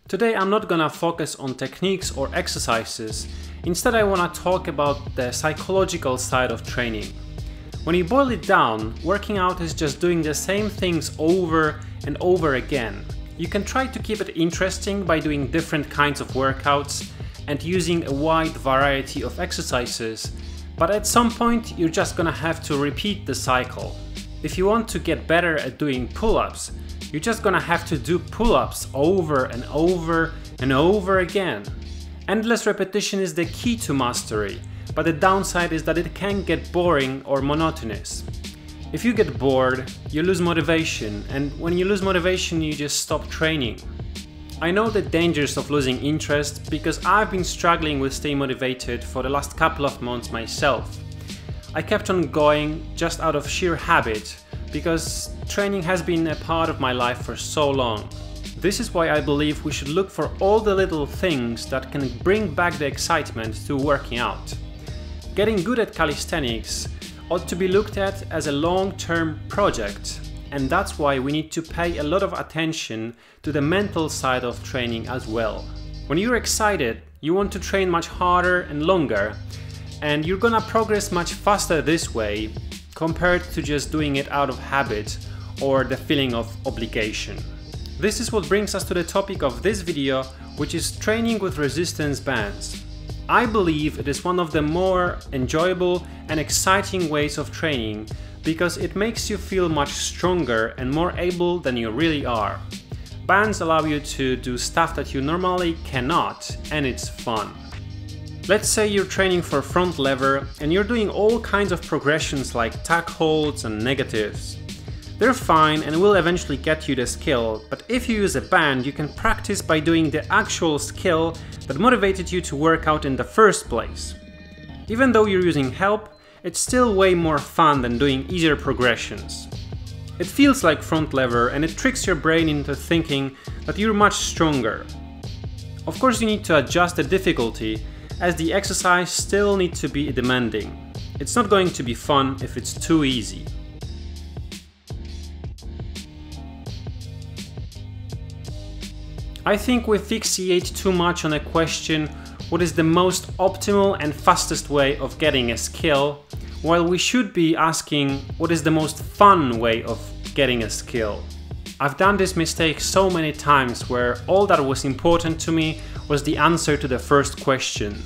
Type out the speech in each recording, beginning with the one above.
Today I'm not gonna focus on techniques or exercises. Instead I wanna talk about the psychological side of training. When you boil it down, working out is just doing the same things over and over again. You can try to keep it interesting by doing different kinds of workouts and using a wide variety of exercises, but at some point you're just gonna have to repeat the cycle. If you want to get better at doing pull-ups, you're just gonna have to do pull-ups over and over and over again. Endless repetition is the key to mastery, but the downside is that it can get boring or monotonous. If you get bored, you lose motivation, and when you lose motivation, you just stop training. I know the dangers of losing interest because I've been struggling with staying motivated for the last couple of months myself. I kept on going just out of sheer habit, because training has been a part of my life for so long. This is why I believe we should look for all the little things that can bring back the excitement to working out. Getting good at calisthenics ought to be looked at as a long-term project, and that's why we need to pay a lot of attention to the mental side of training as well. When you're excited, you want to train much harder and longer, and you're gonna progress much faster this way compared to just doing it out of habit or the feeling of obligation. This is what brings us to the topic of this video, which is training with resistance bands. I believe it is one of the more enjoyable and exciting ways of training because it makes you feel much stronger and more able than you really are. Bands allow you to do stuff that you normally cannot, and it's fun. Let's say you're training for front lever and you're doing all kinds of progressions like tuck holds and negatives. They're fine and will eventually get you the skill, but if you use a band, you can practice by doing the actual skill that motivated you to work out in the first place. Even though you're using help, it's still way more fun than doing easier progressions. It feels like front lever and it tricks your brain into thinking that you're much stronger. Of course, you need to adjust the difficulty, as the exercise still needs to be demanding. It's not going to be fun if it's too easy. I think we fixate too much on a question, what is the most optimal and fastest way of getting a skill, while we should be asking what is the most fun way of getting a skill. I've done this mistake so many times where all that was important to me was the answer to the first question.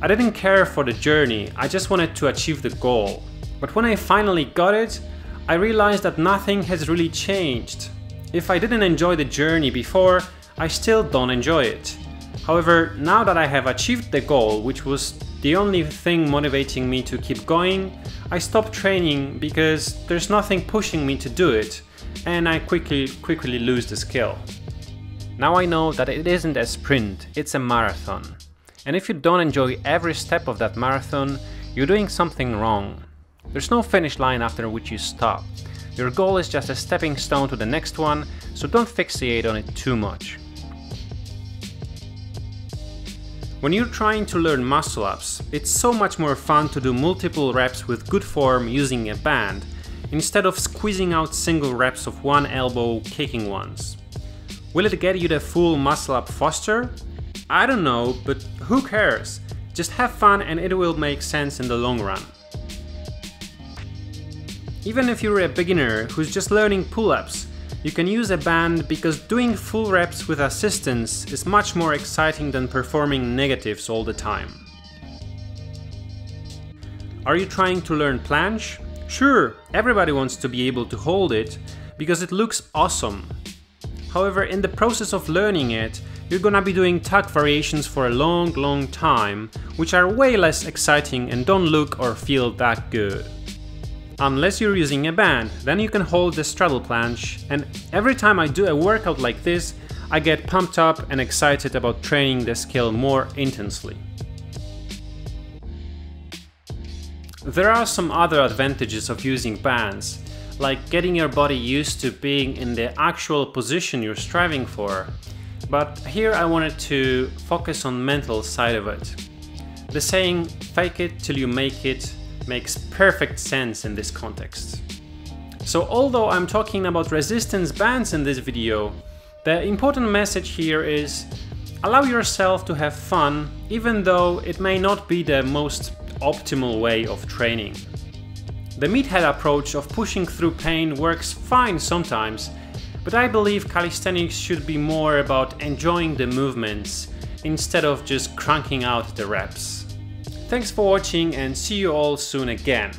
I didn't care for the journey, I just wanted to achieve the goal. But when I finally got it, I realized that nothing has really changed. If I didn't enjoy the journey before, I still don't enjoy it. However, now that I have achieved the goal, which was the only thing motivating me to keep going, I stopped training because there's nothing pushing me to do it, and I quickly lose the skill. Now I know that it isn't a sprint, it's a marathon. And if you don't enjoy every step of that marathon, you're doing something wrong. There's no finish line after which you stop. Your goal is just a stepping stone to the next one, so don't fixate on it too much. When you're trying to learn muscle-ups, it's so much more fun to do multiple reps with good form using a band, instead of squeezing out single reps of one elbow kicking ones. Will it get you the full muscle-up faster? I don't know, but who cares? Just have fun and it will make sense in the long run. Even if you're a beginner who's just learning pull-ups, you can use a band because doing full reps with assistance is much more exciting than performing negatives all the time. Are you trying to learn planche? Sure, everybody wants to be able to hold it because it looks awesome. However, in the process of learning it, you're gonna be doing tuck variations for a long time, which are way less exciting and don't look or feel that good. Unless you're using a band, then you can hold the straddle planche, and every time I do a workout like this, I get pumped up and excited about training the skill more intensely. There are some other advantages of using bands, like getting your body used to being in the actual position you're striving for, but here I wanted to focus on mental side of it. The saying, fake it till you make it, makes perfect sense in this context. So although I'm talking about resistance bands in this video, The important message here is allow yourself to have fun, even though it may not be the most optimal way of training. The meathead approach of pushing through pain works fine sometimes, but I believe calisthenics should be more about enjoying the movements instead of just cranking out the reps. Thanks for watching and see you all soon again.